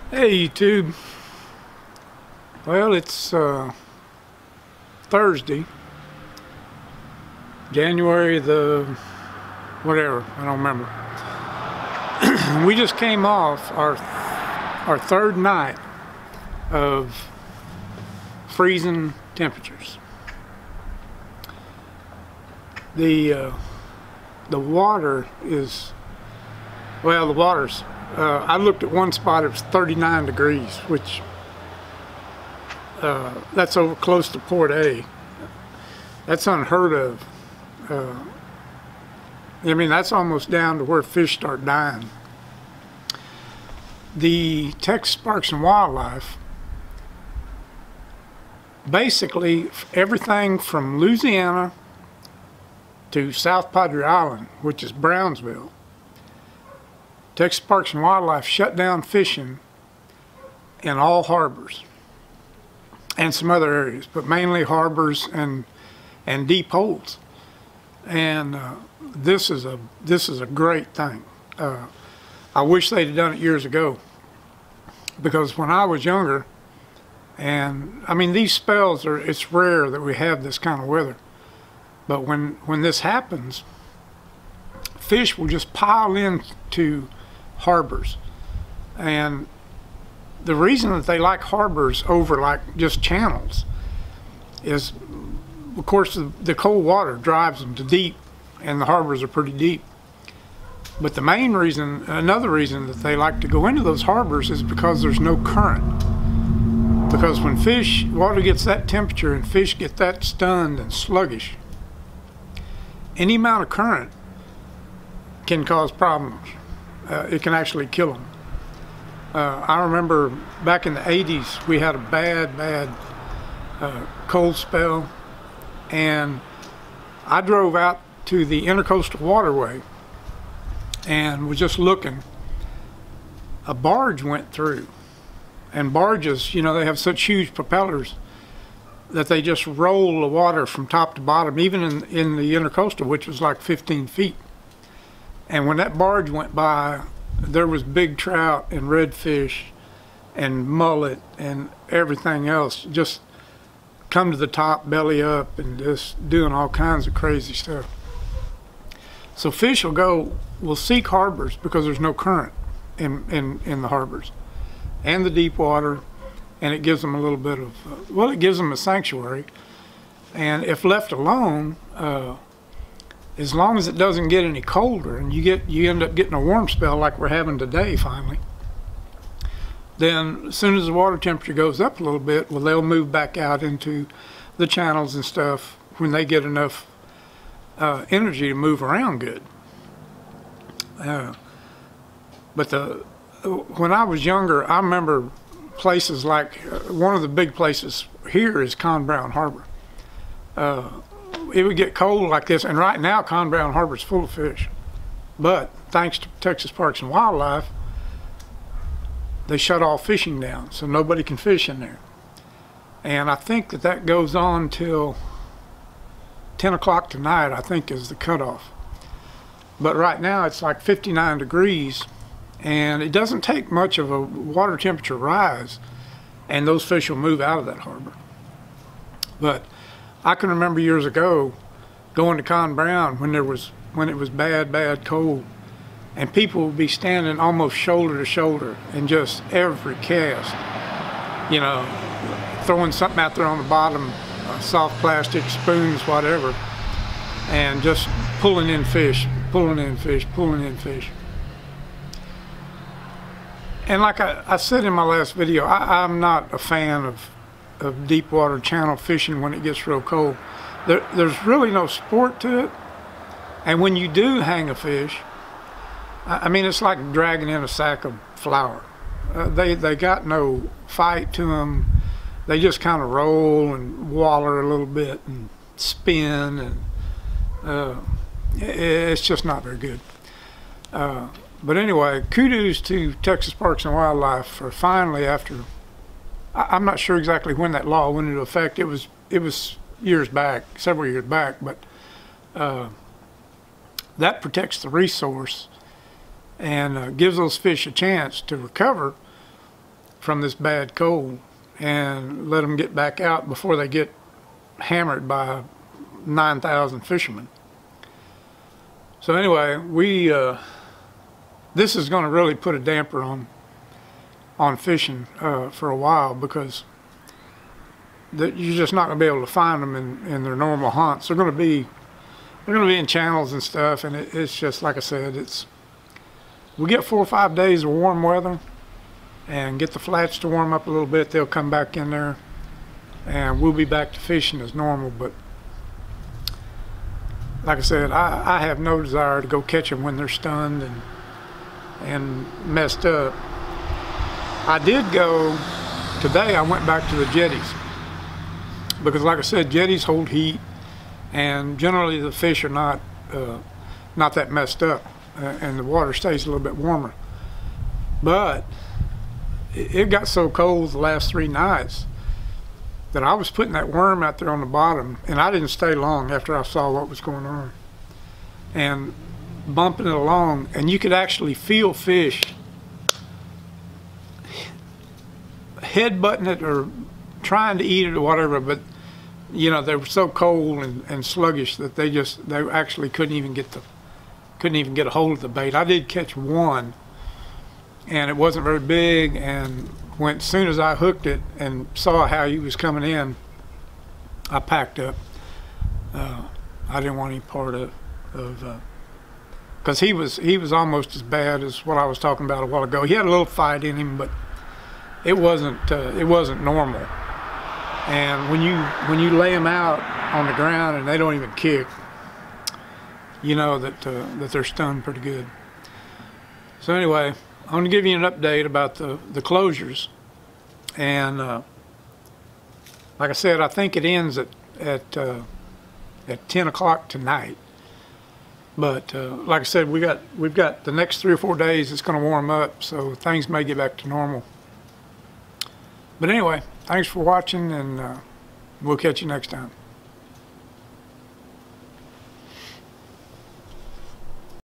Hey YouTube. Well, it's Thursday, January the whatever, I don't remember. We just came off our third night of freezing temperatures. The water is, well, the water's I looked at one spot, it was 39 degrees, which that's over close to Port A. That's unheard of. I mean, that's almost down to where fish start dying. The Texas Parks and Wildlife, basically everything from Louisiana to South Padre Island, which is Brownsville, Texas Parks and Wildlife shut down fishing in all harbors and some other areas, but mainly harbors and deep holes. And this is a great thing. I wish they'd have done it years ago, because when I was younger, and I mean, these spells it's rare that we have this kind of weather, but when this happens, fish will just pile into harbors. And the reason that they like harbors over like just channels is, of course, the cold water drives them to deep, and the harbors are pretty deep. But the main reason, another reason that they like to go into those harbors is because there's no current. Because when water gets that temperature and fish get that stunned and sluggish, any amount of current can cause problems. It can actually kill them. I remember back in the 80s, we had a bad cold spell, and I drove out to the Intercoastal Waterway and was just looking. A barge went through, and barges, you know, they have such huge propellers that they just roll the water from top to bottom, even in the Intercoastal, which was like 15 feet. And when that barge went by, there was big trout and redfish and mullet and everything else just come to the top, belly up, and just doing all kinds of crazy stuff. So fish will seek harbors because there's no current in the harbors and the deep water, and it gives them a little bit of, well, it gives them a sanctuary. And if left alone, as long as it doesn't get any colder and you end up getting a warm spell like we're having today finally, then as soon as the water temperature goes up a little bit, well, they'll move back out into the channels and stuff when they get enough energy to move around good. But when I was younger, I remember places like, one of the big places here is Con Brown Harbor. It would get cold like this, and right now Con Brown Harbor is full of fish. But thanks to Texas Parks and Wildlife, they shut all fishing down, so nobody can fish in there. And I think that goes on till 10 o'clock tonight, I think, is the cutoff. But right now it's like 59 degrees, and it doesn't take much of a water temperature rise, and those fish will move out of that harbor. But I can remember years ago going to Con Brown when it was bad cold, and people would be standing almost shoulder to shoulder, and just every cast, you know, throwing something out there on the bottom, soft plastic, spoons, whatever, and just pulling in fish. And like I said in my last video, I'm not a fan of deep water channel fishing when it gets real cold. There's really no sport to it, and when you do hang a fish, I mean, it's like dragging in a sack of flour. They got no fight to them. They just kind of roll and waller a little bit and spin, and it's just not very good. But anyway, kudos to Texas Parks and Wildlife for finally, after, I'm not sure exactly when that law went into effect. It was years back, several years back, but that protects the resource and gives those fish a chance to recover. from this bad cold and let them get back out before they get hammered by 9,000 fishermen. So anyway, this is going to really put a damper on fishing for a while, because you're just not going to be able to find them in their normal haunts. They're going to be in channels and stuff, and it's just like I said, we get 4 or 5 days of warm weather and get the flats to warm up a little bit. They'll come back in there and we'll be back to fishing as normal. But like I said, I have no desire to go catch them when they're stunned and messed up. I did go today. I went back to the jetties because, like I said, jetties hold heat, and generally the fish are not that messed up, and the water stays a little bit warmer. But it got so cold the last 3 nights that I was putting that worm out there on the bottom, and I didn't stay long after I saw what was going on, and bumping it along, and you could actually feel fish headbutting it or trying to eat it or whatever, but you know, they were so cold and sluggish that they actually couldn't even get a hold of the bait. I did catch one, and it wasn't very big, and as soon as I hooked it and saw how he was coming in, I packed up. I didn't want any part of because he was almost as bad as what I was talking about a while ago. He had a little fight in him, but it wasn't normal. And when you lay them out on the ground and they don't even kick, you know that they're stunned pretty good. So anyway, I'm going to give you an update about the closures. And like I said, I think it ends at 10 o'clock tonight. But like I said, we've got the next 3 or 4 days. It's going to warm up, so things may get back to normal. But anyway, thanks for watching, and we'll catch you next time.